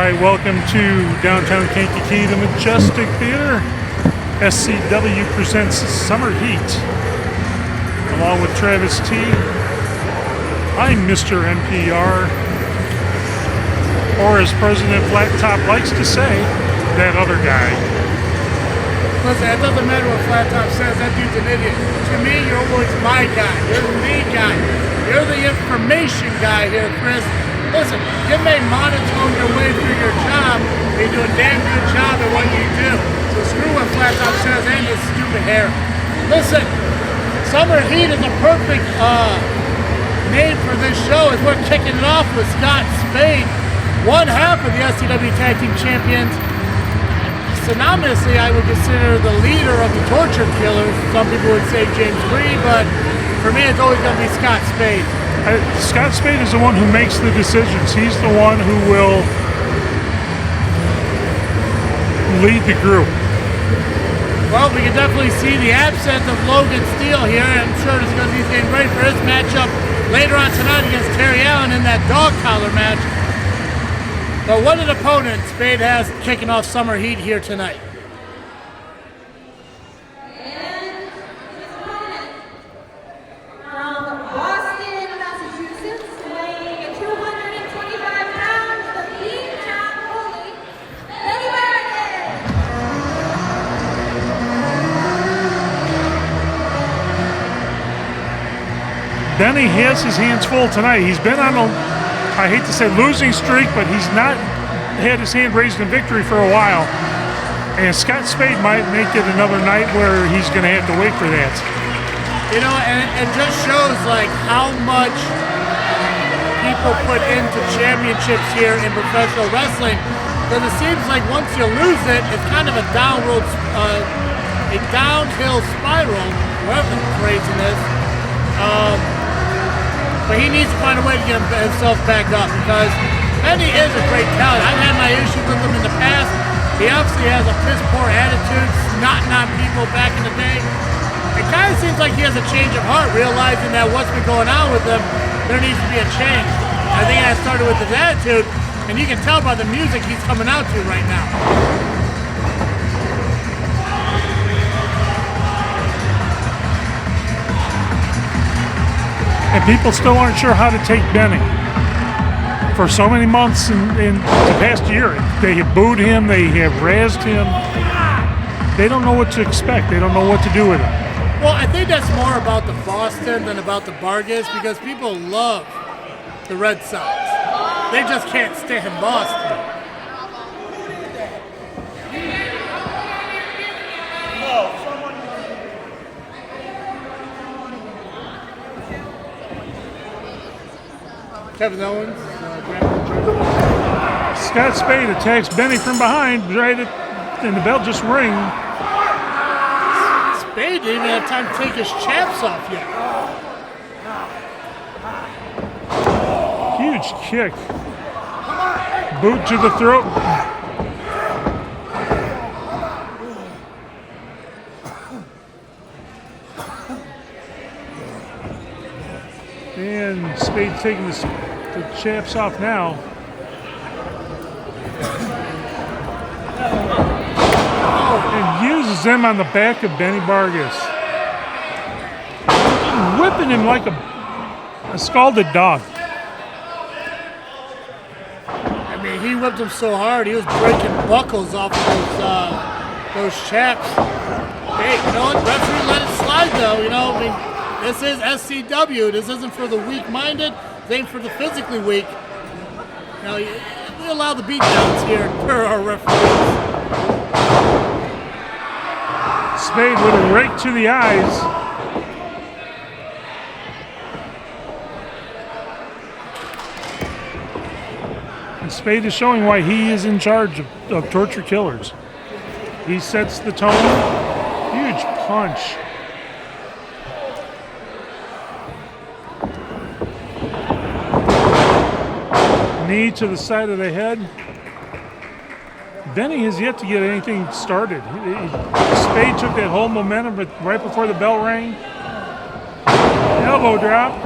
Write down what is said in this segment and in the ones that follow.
right, welcome to downtown Kankakee, the Majestic Theater. SCW presents Summer Heat. Along with Travis T. I'm Mr. NPR. Or as President Flat Top likes to say, that other guy. Listen, it doesn't matter what Flat Top says, that dude's an idiot. To me, you're always my guy. You're the guy. You're the information guy here, Chris. Listen, you may monotone your way through your job, but you do a damn good job at what you do. So screw what Flat Top says and his stupid hair. Listen, Summer Heat is a perfect name for this show, as we're kicking it off with Scott Spade, one half of the SCW Tag Team Champions. Synonymously, I would consider the leader of the Torture Killers. Some people would say James Bree, but for me, it's always going to be Scott Spade. Scott Spade is the one who makes the decisions. He's the one who will lead the group. Well, we can definitely see the absence of Logan Steele here. I'm sure he's going to be getting ready for his matchup later on tonight against Terry Allen in that dog collar match. But what an opponent Spade has kicking off Summer Heat here tonight. Benny has his hands full tonight. He's been on a, I hate to say losing streak, but he's not had his hand raised in victory for a while. And Scott Spade might make it another night where he's going to have to wait for that. You know, and it just shows like how much people put into championships here in professional wrestling. Because it seems like once you lose it, it's kind of a downhill spiral, whatever the phrasing is. But he needs to find a way to get himself back up, because Benny is a great talent. I've had my issues with him in the past. He obviously has a piss poor attitude, snotting on people back in the day. It kind of seems like he has a change of heart, realizing that what's been going on with him, there needs to be a change. I think that started with his attitude, and you can tell by the music he's coming out to right now. And people still aren't sure how to take Benny. For so many months in the past year, they have booed him, they have razzed him. They don't know what to expect. They don't know what to do with him. Well, I think that's more about the Boston than about the Bargas, because people love the Red Sox. They just can't stand Boston. Kevin Owens. Scott Spade attacks Benny from behind, and the bell just rings. Spade didn't even have time to take his chaps off yet. Huge kick. Boot to the throat. And Spade taking the chaps off now. And uses them on the back of Benny Bargas. Whipping him like a scalded dog. I mean, he whipped him so hard, he was breaking buckles off of those chaps. Hey, you know what? Referee let it slide, though. You know, I mean, this is SCW. This isn't for the weak-minded. It ain't for the physically weak. You know, we allow the beatdowns here per our referees. Spade with a rake to the eyes. And Spade is showing why he is in charge of Torture Killers. He sets the tone. Huge punch. Knee to the side of the head. Benny has yet to get anything started. Spade took that whole momentum, but right before the bell rang, elbow drop.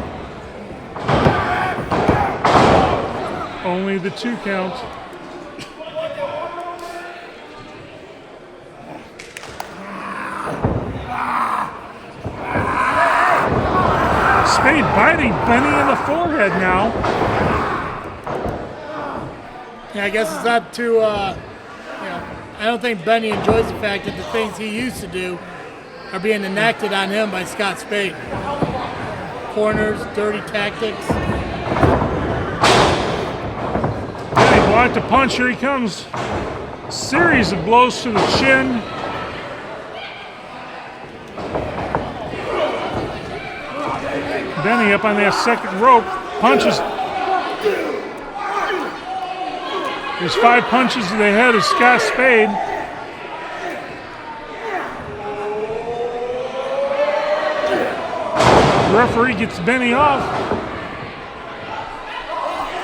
Only the 2 count. Spade biting Benny in the forehead now. Yeah, I guess it's not too, I don't think Benny enjoys the fact that the things he used to do are being enacted on him by Scott Spade. Corners, dirty tactics. Benny blocked a punch. Here he comes. Series of blows to the chin. Benny up on that second rope. Punches. There's 5 punches to the head of Scott Spade. The referee gets Benny off.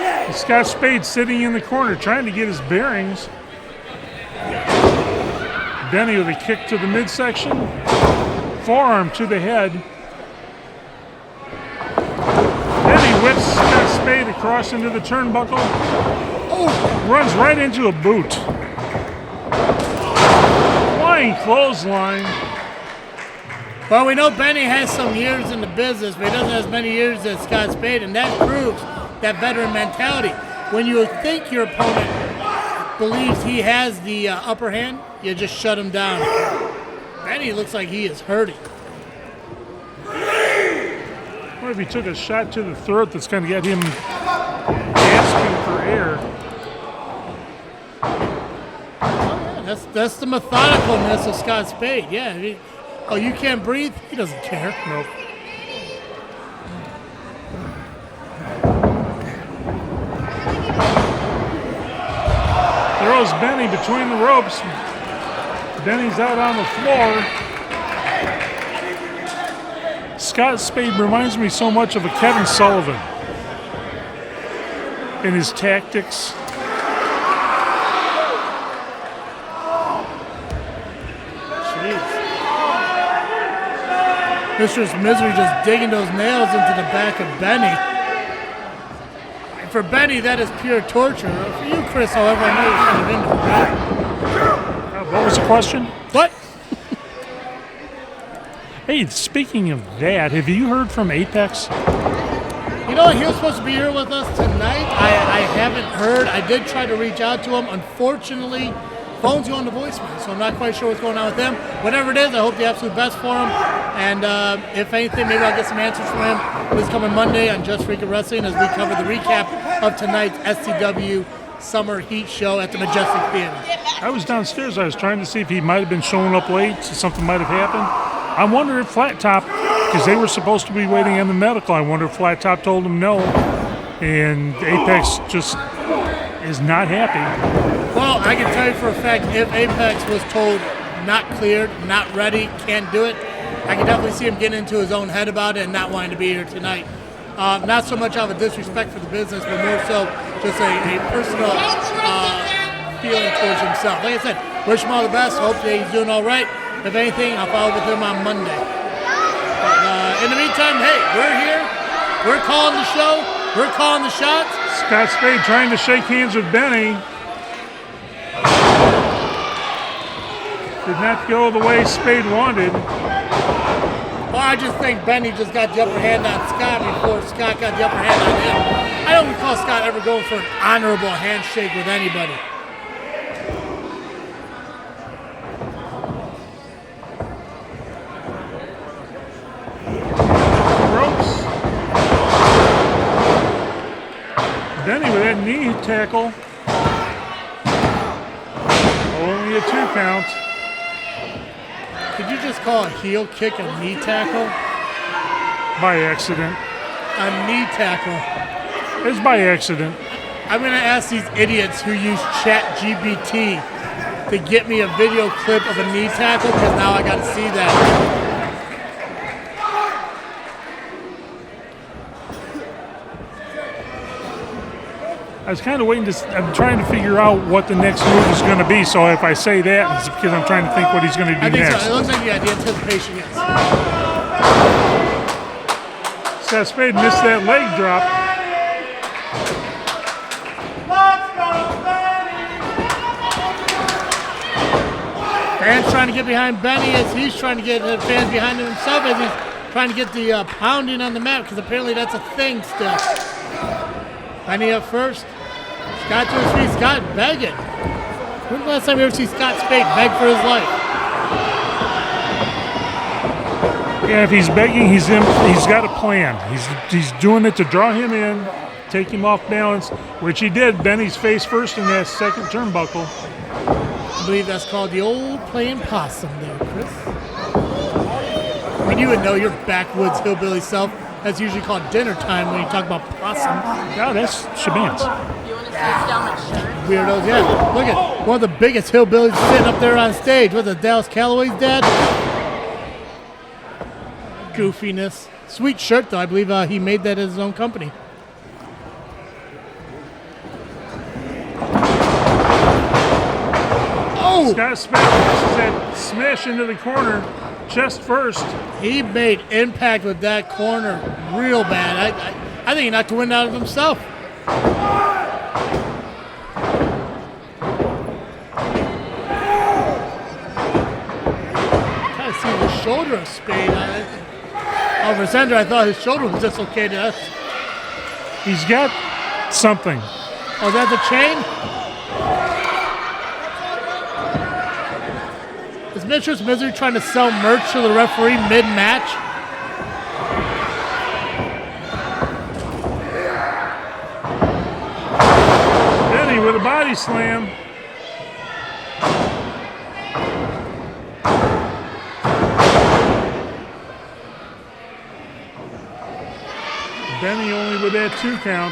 And Scott Spade sitting in the corner trying to get his bearings. Benny with a kick to the midsection. Forearm to the head. Benny whips Scott Spade across into the turnbuckle. Runs right into a boot. Flying clothesline. Well, we know Benny has some years in the business, but he doesn't have as many years as Scott Spade, and that proves that veteran mentality. When you think your opponent believes he has the upper hand, you just shut him down. Benny looks like he is hurting. What if he took a shot to the throat that's going to get him gasping for air? That's the methodicalness of Scott Spade. Yeah. You can't breathe? He doesn't care. Nope. Throws Benny between the ropes. Benny's out on the floor. Scott Spade reminds me so much of a Kevin Sullivan in his tactics. Mistress Misery just digging those nails into the back of Benny. For Benny, that is pure torture. For you, Chris, however, I know you're kind of into it, right? What was the question? What? Hey, speaking of that, have you heard from Apex? You know, he was supposed to be here with us tonight. I haven't heard. I did try to reach out to him. Unfortunately, phone's going to voicemail, so I'm not quite sure what's going on with him. Whatever it is, I hope the absolute best for him. And if anything, maybe I'll get some answers from him this coming Monday on Just Freakin' Wrestling as we cover the recap of tonight's SCW Summer Heat show at the Majestic Theater. I was downstairs. I was trying to see if he might have been showing up late, so something might have happened. I wonder if Flat Top, because they were supposed to be waiting on the medical, I wonder if Flat Top told him no, and Apex just is not happy. Well, I can tell you for a fact, if Apex was told not cleared, not ready, can't do it, I can definitely see him getting into his own head about it and not wanting to be here tonight. Not so much out of a disrespect for the business, but more so just a personal feeling towards himself. Like I said, wish him all the best. Hope that he's doing all right. If anything, I'll follow with him on Monday. But in the meantime, hey, we're here. We're calling the show. We're calling the shots. Scott Spade trying to shake hands with Benny. Did not go the way Spade wanted. Well, I just think Benny just got the upper hand on Scott before Scott got the upper hand on him. I don't recall Scott ever going for an honorable handshake with anybody. Ropes. Benny with that knee tackle. Only a 2 count. Could you just call a heel kick a knee tackle? By accident. A knee tackle. It's by accident. I'm going to ask these idiots who use ChatGPT to get me a video clip of a knee tackle because now I got to see that. I was kind of waiting I'm trying to figure out what the next move is going to be. So if I say that, it's because I'm trying to think what he's going to do I think next. so. It looks like you got the anticipation, yes. Scott Spade missed that leg drop. Fans trying to get behind Benny as he's trying to get the fans behind him himself as he's trying to get the pounding on the mat because apparently that's a thing still. Benny up first. Scott to his feet. Scott begging. When's the last time you ever see Scott Spade beg for his life? Yeah, if he's begging, he's got a plan. He's doing it to draw him in, take him off balance, which he did. Benny's face first in that second turnbuckle. I believe that's called the old playing possum there, Chris. I mean, you would know your backwoods hillbilly self. That's usually called dinner time when you talk about possum. Yeah, that's Shabans. You want to take down my shirt? Weirdos, yeah. Look at one of the biggest hillbillies sitting up there on stage. What's it, Dallas Calloway's dad? Goofiness. Sweet shirt, though. I believe he made that as his own company. Oh! Scott Spade misses that smash into the corner, chest first. He made impact with that corner real bad. I think he knocked the wind out of himself. Kind of see the shoulder of Spade on it. Over center, I thought his shoulder was dislocated. He's got something. Oh, is that the chain? Is Mistress Misery trying to sell merch to the referee mid-match? Benny with a body slam. Benny only with that 2 count.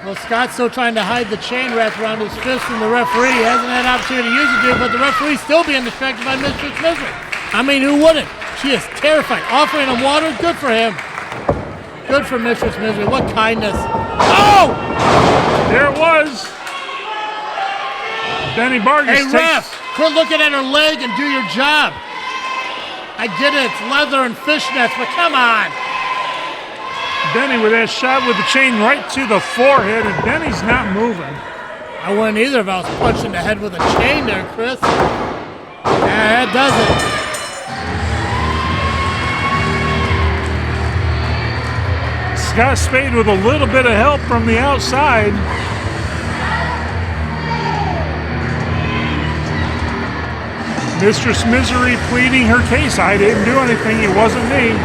Well, Scott's still trying to hide the chain wrapped around his fist from the referee. He hasn't had an opportunity to use it yet, but the referee's still being distracted by Mistress Misery. I mean, who wouldn't? She is terrified. Offering him water, good for him. Good for Mistress Misery. What kindness. Oh! There it was. Benny Bargas Hey, ref, quit looking at her leg and do your job. I get it, it's leather and fishnets, but come on. Benny with that shot with the chain right to the forehead, and Benny's not moving. I wouldn't either if I was punched in the head with a chain there, Chris. Yeah, that does it. Scott Spade with a little bit of help from the outside. Mistress Misery pleading her case. I didn't do anything. It wasn't me.